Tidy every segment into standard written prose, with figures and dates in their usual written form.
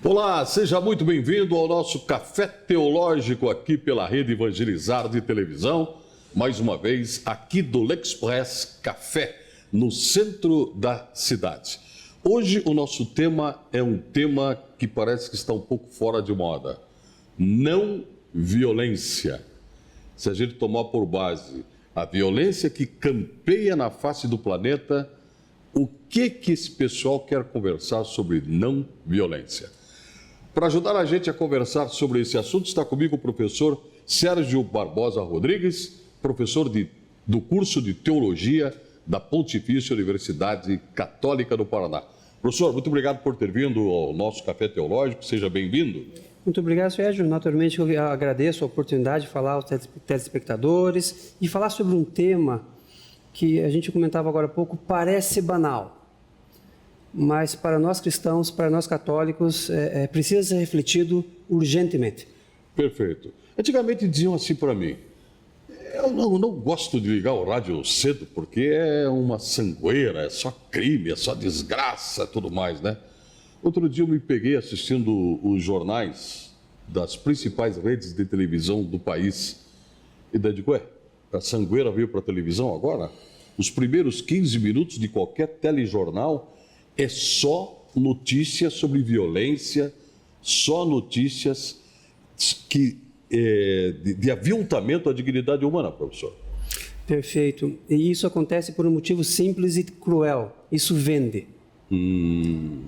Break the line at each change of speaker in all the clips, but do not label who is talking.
Olá, seja muito bem-vindo ao nosso Café Teológico aqui pela Rede Evangelizar de Televisão. Mais uma vez, aqui do L'Express Café, no centro da cidade. Hoje o nosso tema é um tema que parece que está um pouco fora de moda. Não violência. Se a gente tomar por base a violência que campeia na face do planeta, o que esse pessoal quer conversar sobre não violência? Para ajudar a gente a conversar sobre esse assunto, está comigo o professor Sérgio Barbosa Rodrigues, professor do curso de Teologia da Pontifícia Universidade Católica do Paraná. Professor, muito obrigado por ter vindo ao nosso Café Teológico, seja bem-vindo.
Muito obrigado, Sérgio. Naturalmente, eu agradeço a oportunidade de falar aos telespectadores e falar sobre um tema que a gente comentava agora há pouco, parece banal. Mas para nós cristãos, para nós católicos, precisa ser refletido urgentemente.
Perfeito. Antigamente diziam assim para mim, eu não gosto de ligar o rádio cedo porque é uma sangueira, é só crime, é só desgraça, tudo mais, né? Outro dia eu me peguei assistindo os jornais das principais redes de televisão do país e daí digo, a sangueira veio para a televisão agora? Os primeiros 15 minutos de qualquer telejornal é só notícias sobre violência, só notícias de aviltamento à dignidade humana, professor.
Perfeito. E isso acontece por um motivo simples e cruel. Isso vende.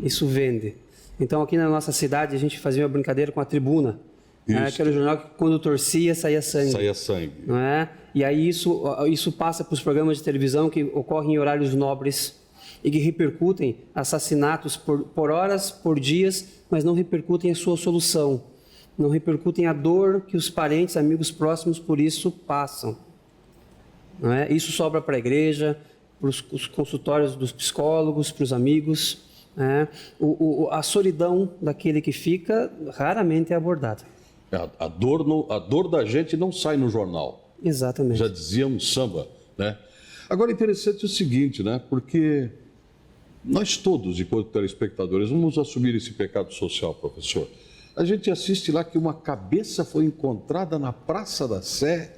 Isso vende. Então, aqui na nossa cidade, a gente fazia uma brincadeira com a Tribuna. Que era o jornal que, quando torcia, saía sangue.
Saía sangue.
Não é? E aí isso passa para os programas de televisão que ocorrem em horários nobres e que repercutem assassinatos por horas, por dias, mas não repercutem a sua solução. Não repercutem a dor que os parentes, amigos próximos por isso passam. Não é? Isso sobra para a igreja, para os consultórios dos psicólogos, para os amigos. A solidão daquele que fica raramente é abordada.
A dor da gente não sai no jornal.
Exatamente.
Já dizia um samba, né? Agora, interessante o seguinte, né? Porque nós todos, enquanto telespectadores, vamos assumir esse pecado social, professor. A gente assiste lá que uma cabeça foi encontrada na Praça da Sé,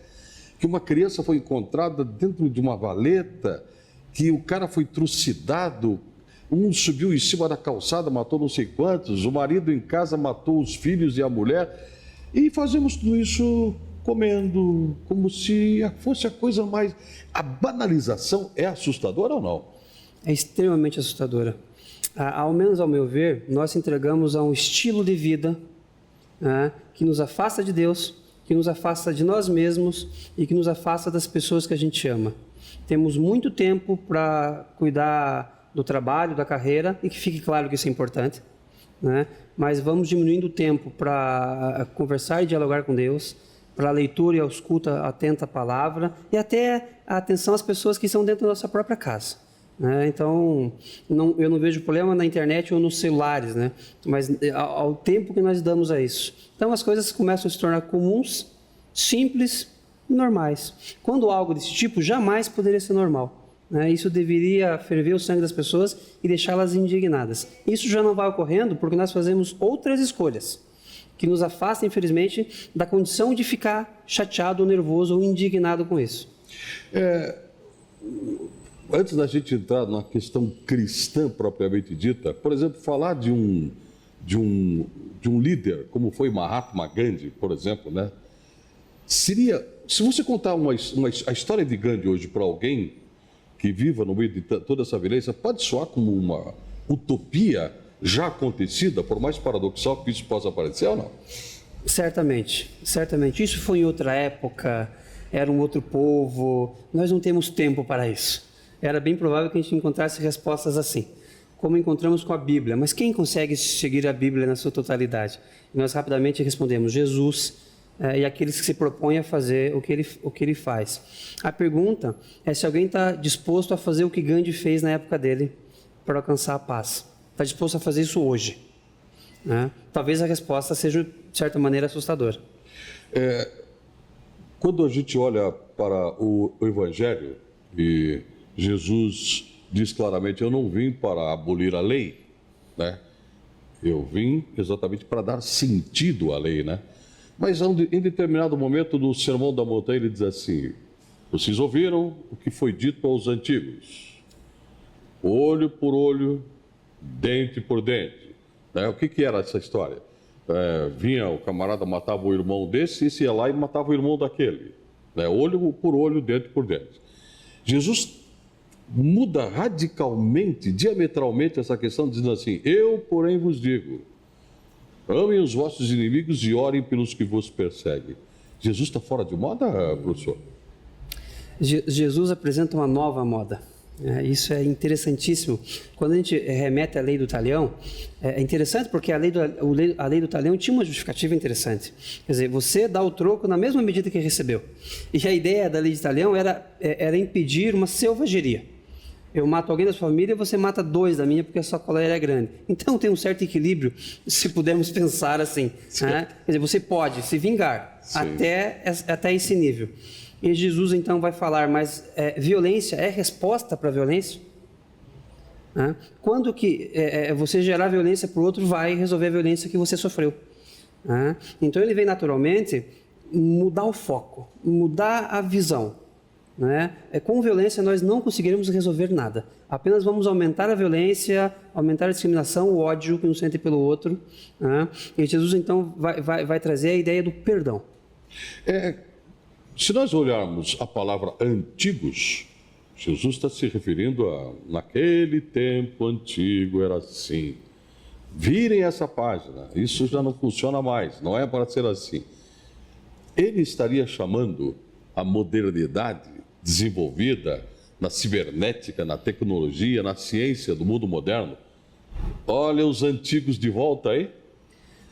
que uma criança foi encontrada dentro de uma valeta, que o cara foi trucidado, um subiu em cima da calçada, matou não sei quantos, o marido em casa matou os filhos e a mulher, e fazemos tudo isso comendo, como se fosse a coisa mais... A banalização é assustadora ou não?
É extremamente assustadora. Ao menos ao meu ver, nós entregamos a um estilo de vida que nos afasta de Deus, que nos afasta de nós mesmos e que nos afasta das pessoas que a gente ama. Temos muito tempo para cuidar do trabalho, da carreira, e que fique claro que isso é importante, né? Mas vamos diminuindo o tempo para conversar e dialogar com Deus, para a leitura e a escuta atenta à palavra e até a atenção às pessoas que estão dentro da nossa própria casa. Então, eu não vejo problema na internet ou nos celulares, né? Mas ao tempo que nós damos a isso. Então, as coisas começam a se tornar comuns, simples e normais. Quando algo desse tipo jamais poderia ser normal. Isso deveria ferver o sangue das pessoas e deixá-las indignadas. Isso já não vai ocorrendo porque nós fazemos outras escolhas que nos afastam, infelizmente, da condição de ficar chateado, ou nervoso ou indignado com isso.
Antes da gente entrar na questão cristã propriamente dita, por exemplo, falar de um líder, como foi Mahatma Gandhi, por exemplo, né? Seria, se você contar a história de Gandhi hoje para alguém que viva no meio de toda essa violência, pode soar como uma utopia já acontecida, por mais paradoxal que isso possa parecer ou não?
Certamente, certamente. Isso foi em outra época, era um outro povo, nós não temos tempo para isso. Era bem provável que a gente encontrasse respostas assim, como encontramos com a Bíblia. Mas quem consegue seguir a Bíblia na sua totalidade? E nós rapidamente respondemos, Jesus e aqueles que se propõem a fazer o que ele faz. A pergunta é se alguém está disposto a fazer o que Gandhi fez na época dele para alcançar a paz. Está disposto a fazer isso hoje? Talvez a resposta seja, de certa maneira, assustadora.
Quando a gente olha para o Evangelho e Jesus diz claramente, eu não vim para abolir a lei, né? Eu vim exatamente para dar sentido à lei, né? Mas em determinado momento do Sermão da Montanha ele diz assim: vocês ouviram o que foi dito aos antigos, olho por olho, dente por dente. Né? O que era essa história? Vinha o camarada, matava o irmão desse, e ia lá e matava o irmão daquele. Né? Olho por olho, dente por dente. Jesus muda radicalmente, diametralmente essa questão, dizendo assim: eu, porém, vos digo, amem os vossos inimigos e orem pelos que vos perseguem. Jesus está fora de moda, professor?
Jesus apresenta uma nova moda. Isso é interessantíssimo. Quando a gente remete à lei do talião, é interessante porque a lei do talião tinha uma justificativa interessante. Quer dizer, você dá o troco na mesma medida que recebeu. E a ideia da lei do talião era impedir uma selvageria. Eu mato alguém da sua família e você mata dois da minha porque a sua coleira é grande. Então tem um certo equilíbrio, se pudermos pensar assim. Né? Quer dizer, você pode se vingar até esse nível. E Jesus então vai falar, mas violência é resposta para a violência? Quando que você gerar violência para o outro vai resolver a violência que você sofreu? Então ele vem naturalmente mudar o foco, mudar a visão. Com violência nós não conseguiremos resolver nada. Apenas vamos aumentar a violência, aumentar a discriminação, o ódio que nos sente pelo outro. E Jesus então vai trazer a ideia do perdão.
Se nós olharmos a palavra antigos, Jesus está se referindo a naquele tempo antigo era assim. Virem essa página, isso já não funciona mais, não é para ser assim. Ele estaria chamando a modernidade desenvolvida na cibernética, na tecnologia, na ciência do mundo moderno. Olha os antigos de volta aí.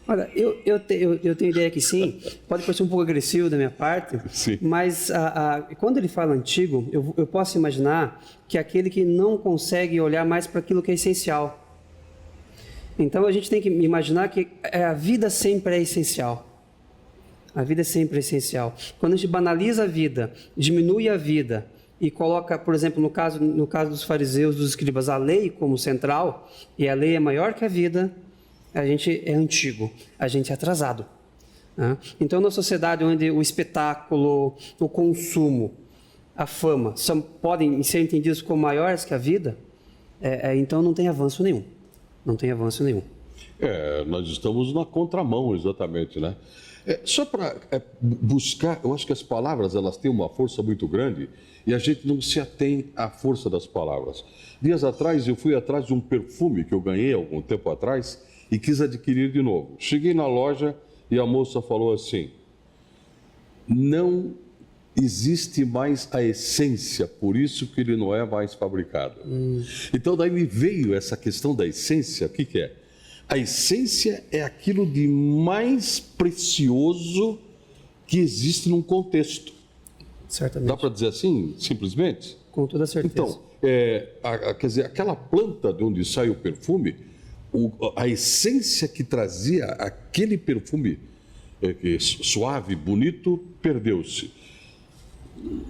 Olha, eu tenho ideia que sim, pode parecer um pouco agressivo da minha parte, sim. Mas quando ele fala antigo, eu posso imaginar que é aquele que não consegue olhar mais para aquilo que é essencial. Então a gente tem que imaginar que a vida sempre é essencial. A vida sempre é essencial. Quando a gente banaliza a vida, diminui a vida e coloca, por exemplo, no caso dos fariseus, dos escribas, a lei como central, e a lei é maior que a vida, a gente é antigo, a gente é atrasado. Então, na sociedade onde o espetáculo, o consumo, a fama podem ser entendidos como maiores que a vida, então não tem avanço nenhum. Não tem avanço nenhum.
Nós estamos na contramão, exatamente, né? Só para buscar, eu acho que as palavras elas têm uma força muito grande e a gente não se atém à força das palavras. Dias atrás eu fui atrás de um perfume que eu ganhei algum tempo atrás e quis adquirir de novo. Cheguei na loja e a moça falou assim: não existe mais a essência, por isso que ele não é mais fabricado. Então daí me veio essa questão da essência. O que é? A essência é aquilo de mais precioso que existe num contexto.
Certamente.
Dá para dizer assim, simplesmente?
Com toda certeza.
Então, quer dizer, aquela planta de onde sai o perfume, a essência que trazia aquele perfume suave, bonito, perdeu-se.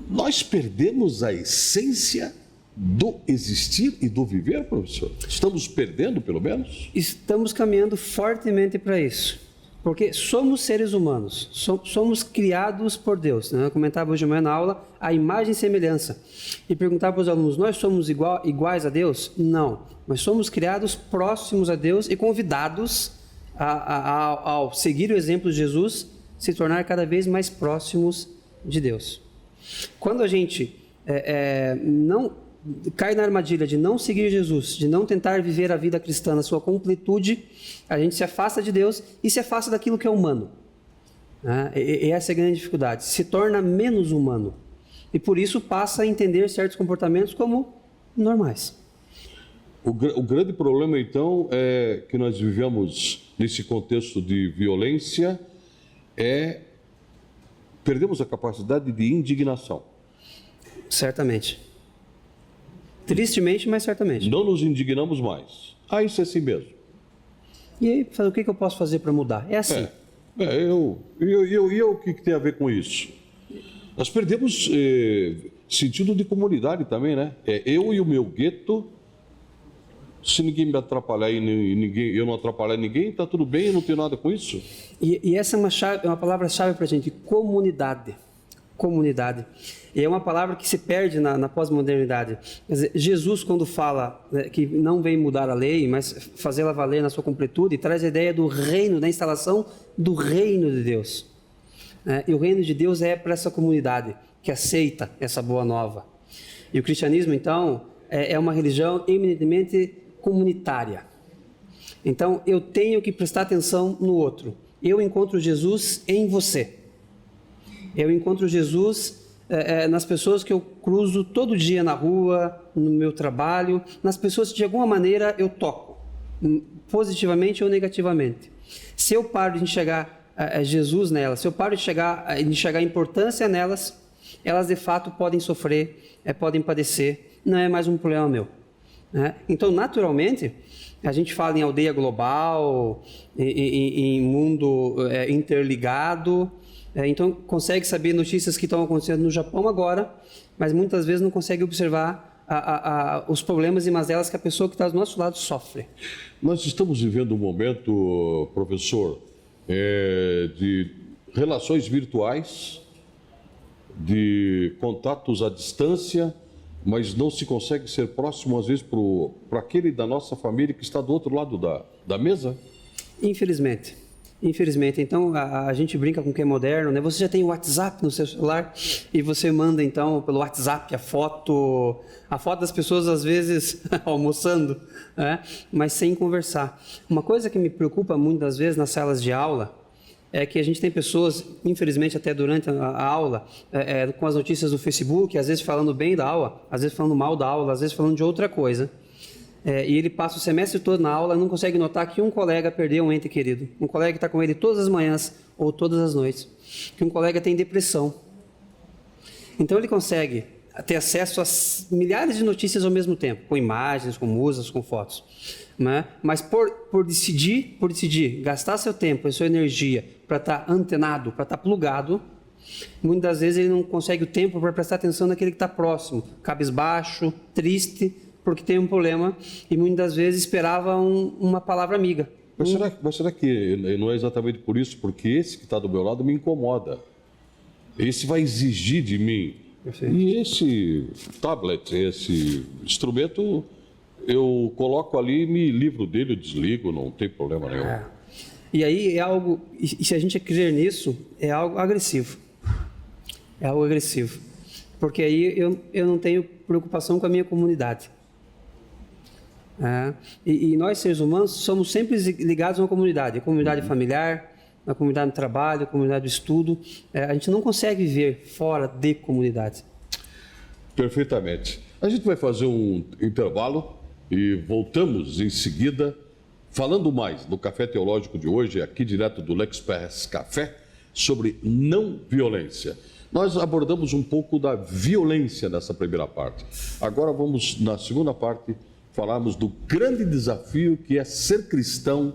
Nós perdemos a essência do existir e do viver, professor? Estamos perdendo, pelo menos?
Estamos caminhando fortemente para isso. Porque somos seres humanos, somos criados por Deus. Eu comentava hoje de manhã na aula a imagem e semelhança. E perguntava para os alunos, nós somos iguais a Deus? Não. Mas somos criados próximos a Deus e convidados, ao seguir o exemplo de Jesus, se tornar cada vez mais próximos de Deus. Quando a gente não cai na armadilha de não seguir Jesus, de não tentar viver a vida cristã na sua completude, a gente se afasta de Deus e se afasta daquilo que é humano. E essa é a grande dificuldade. Se torna menos humano. E por isso passa a entender certos comportamentos como normais.
O grande problema, então, é que nós vivemos nesse contexto de violência, perdemos a capacidade de indignação.
Certamente. Tristemente, mas certamente.
Não nos indignamos mais. Isso é assim mesmo.
E aí, o que eu posso fazer para mudar? É assim.
O que tem a ver com isso? Nós perdemos sentido de comunidade também, né? Eu e o meu gueto Se ninguém me atrapalhar e eu não atrapalhar ninguém, está tudo bem, eu não tenho nada com isso.
E essa é uma palavra-chave para a gente, comunidade. Comunidade. E é uma palavra que se perde na pós-modernidade. Quer dizer, Jesus, quando fala que não vem mudar a lei, mas fazê-la valer na sua completude, traz a ideia do reino, da instalação do reino de Deus. E o reino de Deus é para essa comunidade que aceita essa boa nova. E o cristianismo, então, é uma religião eminentemente comunitária. Então, eu tenho que prestar atenção no outro. Eu encontro Jesus em você. Eu encontro Jesus nas pessoas que eu cruzo todo dia na rua, no meu trabalho, nas pessoas que de alguma maneira eu toco, positivamente ou negativamente. Se eu paro de enxergar Jesus nelas, se eu paro de enxergar a importância nelas, elas de fato podem sofrer, podem padecer, não é mais um problema meu. Então, naturalmente, a gente fala em aldeia global, em mundo interligado, então consegue saber notícias que estão acontecendo no Japão agora, mas muitas vezes não consegue observar os problemas e mazelas que a pessoa que está do nosso lado sofre.
Nós estamos vivendo um momento, professor, de relações virtuais, de contatos à distância, mas não se consegue ser próximo, às vezes, para aquele da nossa família que está do outro lado da mesa?
Infelizmente. Infelizmente. Então, a gente brinca com o que é moderno, né? Você já tem o WhatsApp no seu celular e você manda, então, pelo WhatsApp a foto das pessoas, às vezes, almoçando, mas sem conversar. Uma coisa que me preocupa muitas vezes nas salas de aula é que a gente tem pessoas, infelizmente até durante a aula, com as notícias do Facebook, às vezes falando bem da aula, às vezes falando mal da aula, às vezes falando de outra coisa. E ele passa o semestre todo na aula e não consegue notar que um colega perdeu um ente querido. Um colega que está com ele todas as manhãs ou todas as noites. Que um colega tem depressão. Então ele consegue ter acesso a milhares de notícias ao mesmo tempo, com imagens, com músicas, com fotos. Né? Mas por decidir gastar seu tempo e sua energia para estar antenado, para estar plugado, muitas das vezes ele não consegue o tempo para prestar atenção naquele que está próximo, cabisbaixo, triste, porque tem um problema e muitas das vezes esperava uma palavra amiga.
Mas será que não é exatamente por isso? Porque esse que está do meu lado me incomoda. Esse vai exigir de mim. Perfeito. E esse tablet, esse instrumento, eu coloco ali e me livro dele, eu desligo, não tem problema nenhum.
E aí é algo, e se a gente crer nisso, é algo agressivo. É algo agressivo. Porque aí eu não tenho preocupação com a minha comunidade. E nós, seres humanos, somos sempre ligados a uma comunidade. A comunidade familiar, a comunidade do trabalho, a comunidade do estudo. A gente não consegue viver fora de comunidade.
Perfeitamente. A gente vai fazer um intervalo e voltamos em seguida, falando mais no Café Teológico de hoje, aqui direto do L'Express Café, sobre não violência. Nós abordamos um pouco da violência nessa primeira parte. Agora vamos, na segunda parte, falarmos do grande desafio que é ser cristão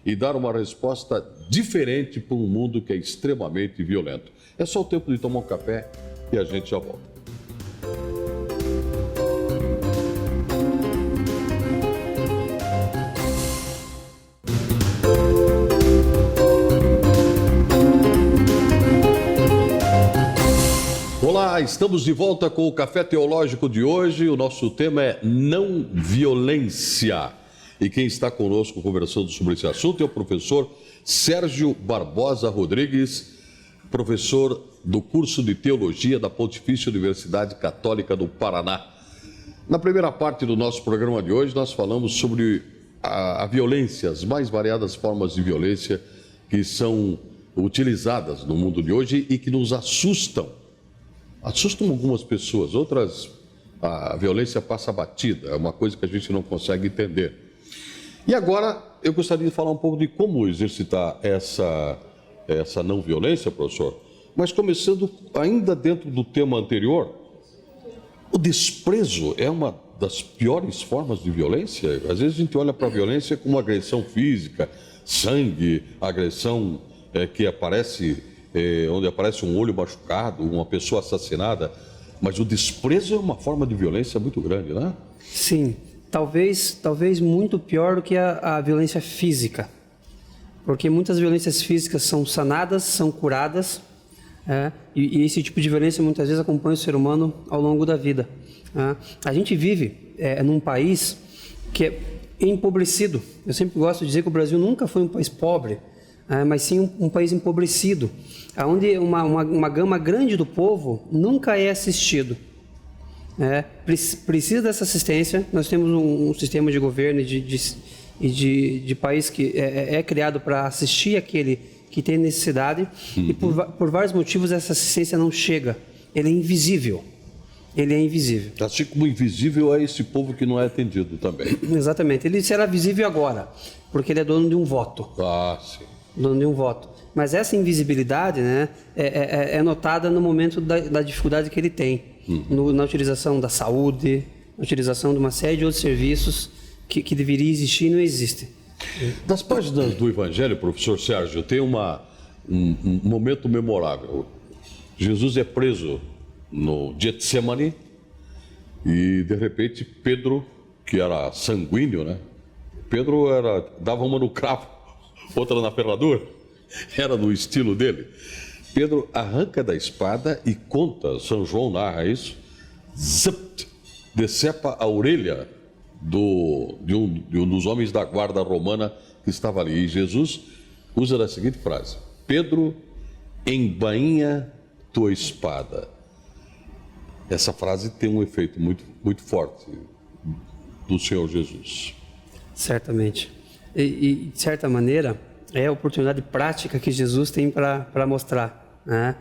e dar uma resposta diferente para um mundo que é extremamente violento. É só o tempo de tomar um café e a gente já volta. Olá, estamos de volta com o Café Teológico de hoje. O nosso tema é não violência. E quem está conosco conversando sobre esse assunto é o professor Sérgio Barbosa Rodrigues, professor do curso de Teologia da Pontifícia Universidade Católica do Paraná. Na primeira parte do nosso programa de hoje, nós falamos sobre a violência, as mais variadas formas de violência que são utilizadas no mundo de hoje e que nos assustam. Assustam algumas pessoas, outras a violência passa batida, é uma coisa que a gente não consegue entender. E agora eu gostaria de falar um pouco de como exercitar essa não violência, professor, mas começando ainda dentro do tema anterior, o desprezo é uma das piores formas de violência. Às vezes a gente olha para a violência como agressão física, sangue, agressão que aparece... onde aparece um olho machucado, uma pessoa assassinada, mas o desprezo é uma forma de violência muito grande, né?
Sim, talvez muito pior do que a violência física, porque muitas violências físicas são sanadas, são curadas, e esse tipo de violência muitas vezes acompanha o ser humano ao longo da vida. A gente vive num país que é empobrecido. Eu sempre gosto de dizer que o Brasil nunca foi um país pobre, mas sim um país empobrecido, onde uma gama grande do povo nunca é assistido. Precisa dessa assistência. Nós temos um sistema de governo e de país que é criado para assistir aquele que tem necessidade, e por vários motivos essa assistência não chega. Ele é invisível.
Assim como invisível é esse povo que não é atendido também.
Exatamente. Ele será visível agora, porque ele é dono de um voto.
Sim.
Dono de um voto. Mas essa invisibilidade, né, é notada no momento da dificuldade que ele tem, na utilização da saúde, na utilização de uma série de outros serviços que deveria existir e não existe.
Das páginas do Evangelho, professor Sérgio, tem um momento memorável. Jesus é preso no Getsemane e, de repente, Pedro, que era sanguíneo, né? Pedro dava uma no cravo, outra na ferradura, era no estilo dele. Pedro arranca da espada e conta, São João narra isso, decepa a orelha de um dos homens da guarda romana que estava ali. E Jesus usa a seguinte frase: Pedro, embainha tua espada. Essa frase tem um efeito muito, muito forte do Senhor Jesus.
Certamente. E de certa maneira, é a oportunidade prática que Jesus tem para mostrar, né?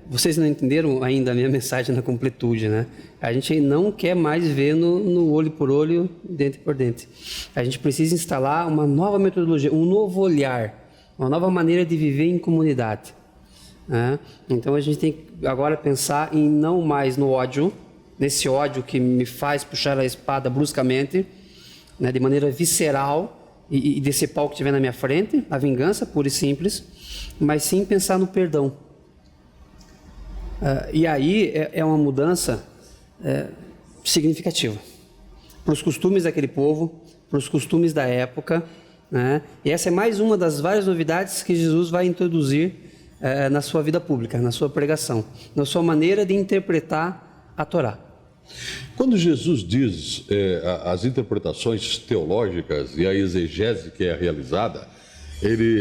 Vocês não entenderam ainda a minha mensagem na completude, né? A gente não quer mais ver no olho por olho, dente por dente. A gente precisa instalar uma nova metodologia, um novo olhar, uma nova maneira de viver em comunidade. Então a gente tem que agora pensar em não mais no ódio, nesse ódio que me faz puxar a espada bruscamente, né, de maneira visceral, e decepar o que estiver na minha frente, a vingança pura e simples, mas sim pensar no perdão. E aí é uma mudança significativa para os costumes daquele povo, para os costumes da época, né? E essa é mais uma das várias novidades que Jesus vai introduzir na sua vida pública, na sua pregação, na sua maneira de interpretar a Torá.
Quando Jesus diz as interpretações teológicas e a exegese que é realizada,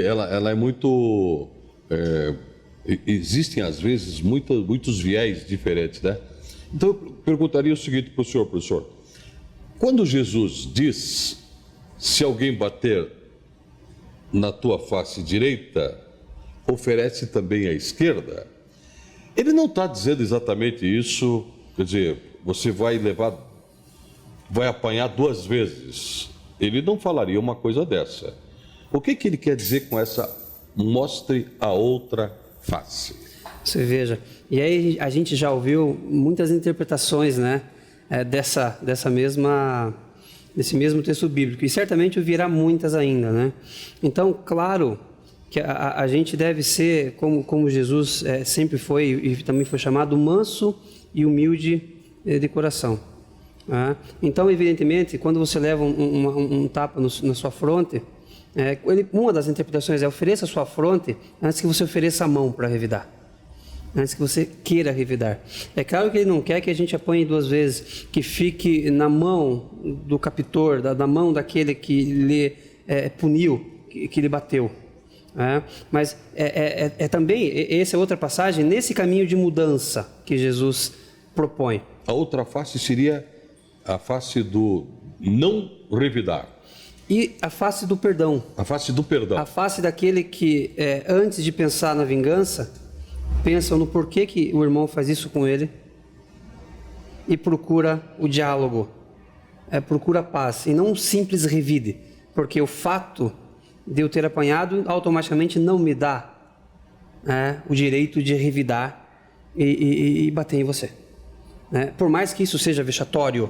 ela é muito... existem, às vezes, muitos viés diferentes, né? Então, eu perguntaria o seguinte para o senhor, professor. Quando Jesus diz, se alguém bater na tua face direita, oferece também à esquerda, ele não está dizendo exatamente isso, quer dizer, você vai apanhar 2 vezes. Ele não falaria uma coisa dessa. O que ele quer dizer com essa mostre a outra face?
Você veja, e aí a gente já ouviu muitas interpretações, né, desse mesmo texto bíblico, e certamente ouvirá muitas ainda, né? Então, claro que a gente deve ser, como Jesus sempre foi e também foi chamado, manso e humilde de coração. Então, evidentemente, quando você leva um tapa na sua fronte, uma das interpretações é: ofereça a sua fronte antes que você ofereça a mão para revidar, antes que você queira revidar. É claro que ele não quer que a gente apanhe 2 vezes, que fique na mão do captor, da mão daquele que lhe puniu, que lhe bateu. Mas também, essa é outra passagem, nesse caminho de mudança que Jesus propõe.
A outra face seria a face do não revidar.
E a face do perdão.
A face do perdão.
A face daquele que, antes de pensar na vingança, pensa no porquê que o irmão faz isso com ele e procura o diálogo, procura a paz, e não um simples revide, porque o fato de eu ter apanhado automaticamente não me dá o direito de revidar e bater em você. Por mais que isso seja vexatório,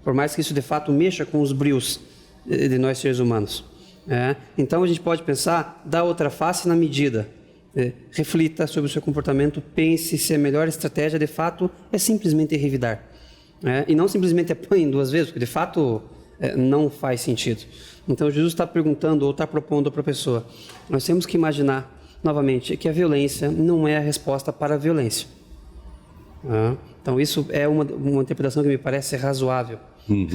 por mais que isso de fato mexa com os brios de nós seres humanos. Então a gente pode pensar, dá outra face na medida. Reflita sobre o seu comportamento, pense se a melhor estratégia de fato é simplesmente revidar. E não simplesmente apanhem 2 vezes, porque de fato não faz sentido. Então Jesus está perguntando ou está propondo para a pessoa. Nós temos que imaginar novamente que a violência não é a resposta para a violência. Então isso é uma interpretação que me parece razoável.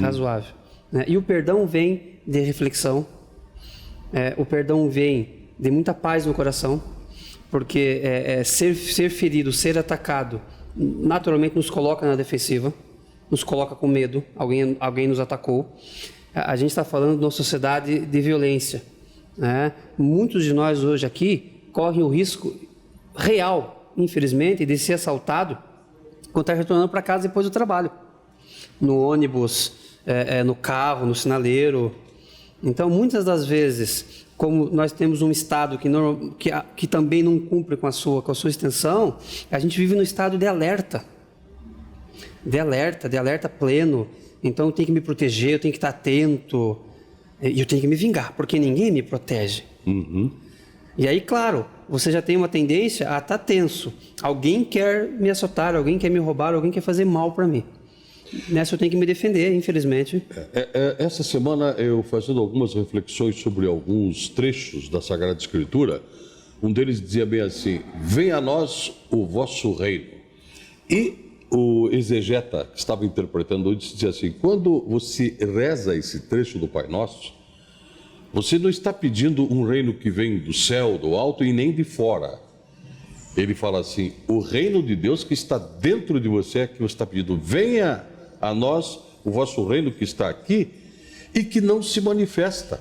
Razoável. E o perdão vem de reflexão. O perdão vem de muita paz no coração, porque ser ferido, ser atacado, naturalmente nos coloca na defensiva, nos coloca com medo, alguém nos atacou. A gente está falando de uma sociedade de violência. Muitos de nós hoje aqui correm o risco real, infelizmente, de ser assaltado quando está retornando para casa depois do trabalho. No ônibus, no carro, no sinaleiro. Então, muitas das vezes, como nós temos um Estado que também não cumpre com a sua extensão, a gente vive no estado de alerta. De alerta pleno. Então, eu tenho que me proteger, eu tenho que estar atento, e eu tenho que me vingar, porque ninguém me protege. E aí, claro, você já tem uma tendência a estar tenso. Alguém quer me assaltar, alguém quer me roubar, alguém quer fazer mal para mim. Nessa eu tenho que me defender, infelizmente.
Essa semana, eu fazendo algumas reflexões sobre alguns trechos da Sagrada Escritura, um deles dizia bem assim: venha a nós o vosso reino. E o exegeta que estava interpretando hoje dizia assim: quando você reza esse trecho do Pai Nosso, você não está pedindo um reino que vem do céu, do alto e nem de fora. Ele fala assim: o reino de Deus que está dentro de você é que você está pedindo. Venha a nós o vosso reino que está aqui e que não se manifesta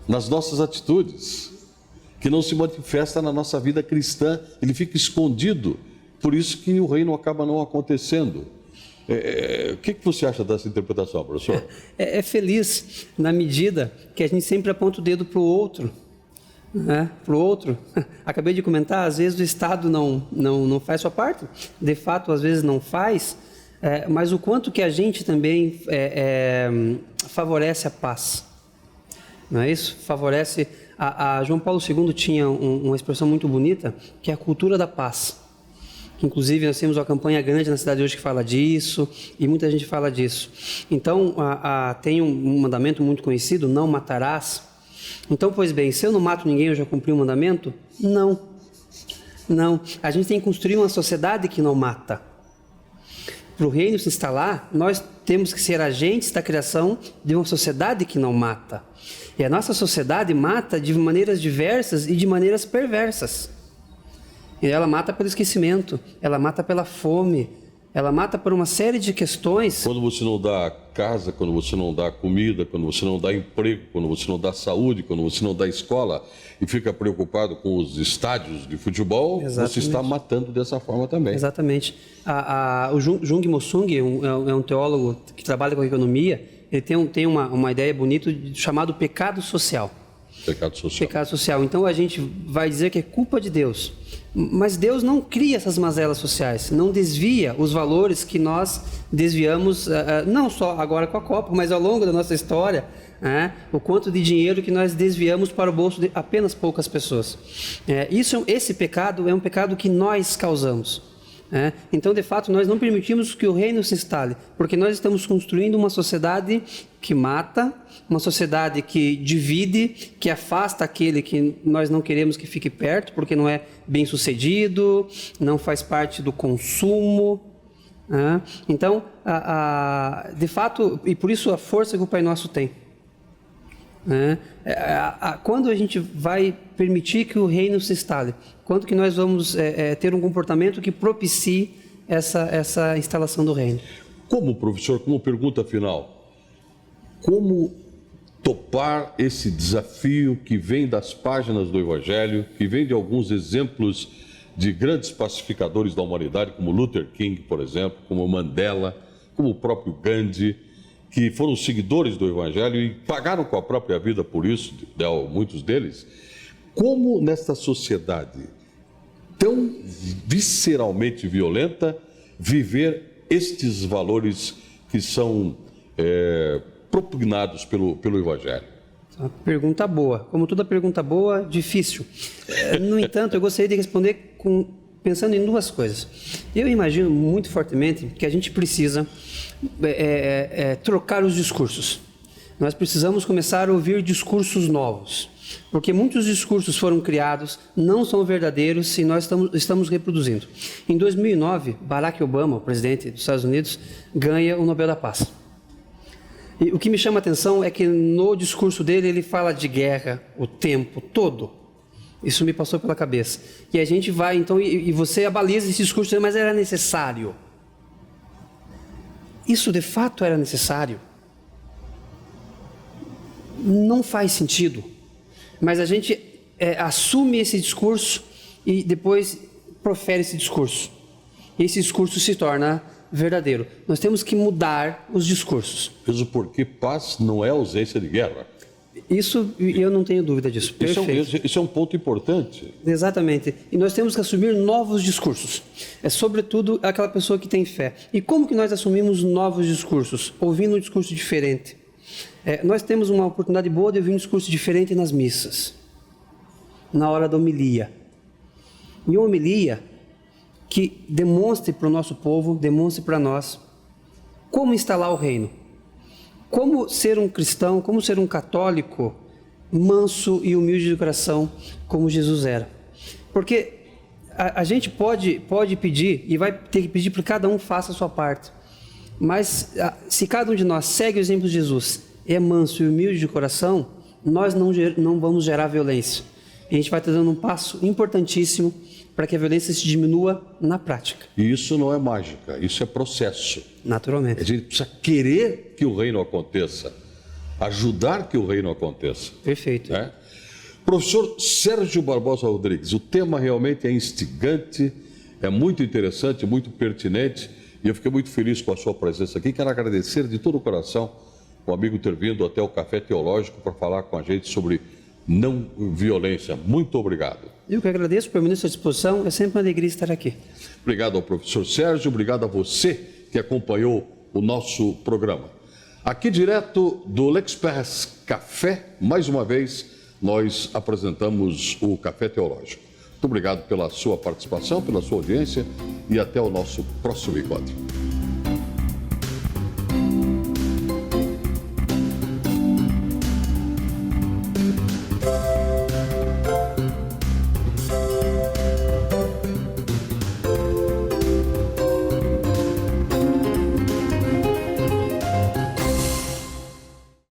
nas nossas atitudes, que não se manifesta na nossa vida cristã. Ele fica escondido, por isso que o reino acaba não acontecendo. O que você acha dessa interpretação, professor?
É feliz na medida que a gente sempre aponta o dedo para o outro. Para o outro. Acabei de comentar, às vezes o Estado não faz sua parte, de fato às vezes não faz, mas o quanto que a gente também favorece a paz, não é isso? Favorece, João Paulo II tinha uma expressão muito bonita, que é a cultura da paz, que inclusive nós temos uma campanha grande na cidade hoje que fala disso, e muita gente fala disso. Então tem um mandamento muito conhecido: não matarás. Então, pois bem, se eu não mato ninguém, eu já cumpri o mandamento? Não. A gente tem que construir uma sociedade que não mata. Para o reino se instalar, nós temos que ser agentes da criação de uma sociedade que não mata. E a nossa sociedade mata de maneiras diversas e de maneiras perversas. E ela mata pelo esquecimento, ela mata pela fome, ela mata por uma série de questões.
Quando você não dá casa, quando você não dá comida, quando você não dá emprego, quando você não dá saúde, quando você não dá escola e fica preocupado com os estádios de futebol, exatamente, você está matando dessa forma também.
Exatamente. O Jung Mo-sung é um teólogo que trabalha com economia. Ele tem uma ideia bonita chamado pecado social. Pecado social. Então a gente vai dizer que é culpa de Deus. Mas Deus não cria essas mazelas sociais, não desvia os valores que nós desviamos, não só agora com a Copa, mas ao longo da nossa história, o quanto de dinheiro que nós desviamos para o bolso de apenas poucas pessoas. Esse pecado é um pecado que nós causamos. Então, de fato, nós não permitimos que o reino se instale, porque nós estamos construindo uma sociedade que mata, uma sociedade que divide, que afasta aquele que nós não queremos que fique perto, porque não é bem sucedido, não faz parte do consumo. Então, de fato, e por isso a força que o Pai Nosso tem. Quando a gente vai permitir que o reino se instale, quando que nós vamos ter um comportamento que propicie essa instalação do reino?
Como, professor, como pergunta final, como topar esse desafio que vem das páginas do Evangelho, que vem de alguns exemplos de grandes pacificadores da humanidade, como Luther King, por exemplo, como Mandela, como o próprio Gandhi, que foram seguidores do Evangelho e pagaram com a própria vida por isso, muitos deles. Como nesta sociedade tão visceralmente violenta, viver estes valores que são propugnados pelo Evangelho?
Uma pergunta boa. Como toda pergunta boa, difícil. No entanto, eu gostaria de responder com pensando em duas coisas. Eu imagino muito fortemente que a gente precisa trocar os discursos. Nós precisamos começar a ouvir discursos novos, porque muitos discursos foram criados, não são verdadeiros e nós estamos reproduzindo. Em 2009, Barack Obama, o presidente dos Estados Unidos, ganha o Nobel da Paz. E o que me chama a atenção é que no discurso dele ele fala de guerra o tempo todo. Isso me passou pela cabeça. E a gente vai, então, e você abaliza esse discurso, mas era necessário. Isso de fato era necessário? Não faz sentido. Mas a gente assume esse discurso e depois profere esse discurso. E esse discurso se torna verdadeiro. Nós temos que mudar os discursos.
Mesmo porque paz não é ausência de guerra.
Isso, eu não tenho dúvida disso. Perfeito.
Isso é um ponto importante.
Exatamente. E nós temos que assumir novos discursos. É sobretudo aquela pessoa que tem fé. E como que nós assumimos novos discursos? Ouvindo um discurso diferente. Nós temos uma oportunidade boa de ouvir um discurso diferente nas missas, na hora da homilia. E uma homilia que demonstre para o nosso povo, demonstre para nós como instalar o reino. Como ser um cristão, como ser um católico manso e humilde de coração, como Jesus era. Porque a gente pode pedir, e vai ter que pedir para que cada um faça a sua parte. Mas se cada um de nós segue o exemplo de Jesus, é manso e humilde de coração, nós não vamos gerar violência. A gente vai estar dando um passo importantíssimo para que a violência se diminua na prática.
E isso não é mágica, isso é processo.
Naturalmente.
A gente precisa querer que o reino aconteça, ajudar que o reino aconteça.
Perfeito.
Né? Professor Sérgio Barbosa Rodrigues, o tema realmente é instigante, é muito interessante, muito pertinente, e eu fiquei muito feliz com a sua presença aqui. Quero agradecer de todo o coração o amigo ter vindo até o Café Teológico para falar com a gente sobre não violência. Muito obrigado.
Eu que agradeço, permaneço à disposição, é sempre uma alegria estar aqui.
Obrigado ao professor Sérgio, obrigado a você que acompanhou o nosso programa. Aqui direto do L'Express Café, mais uma vez, nós apresentamos o Café Teológico. Muito obrigado pela sua participação, pela sua audiência e até o nosso próximo encontro.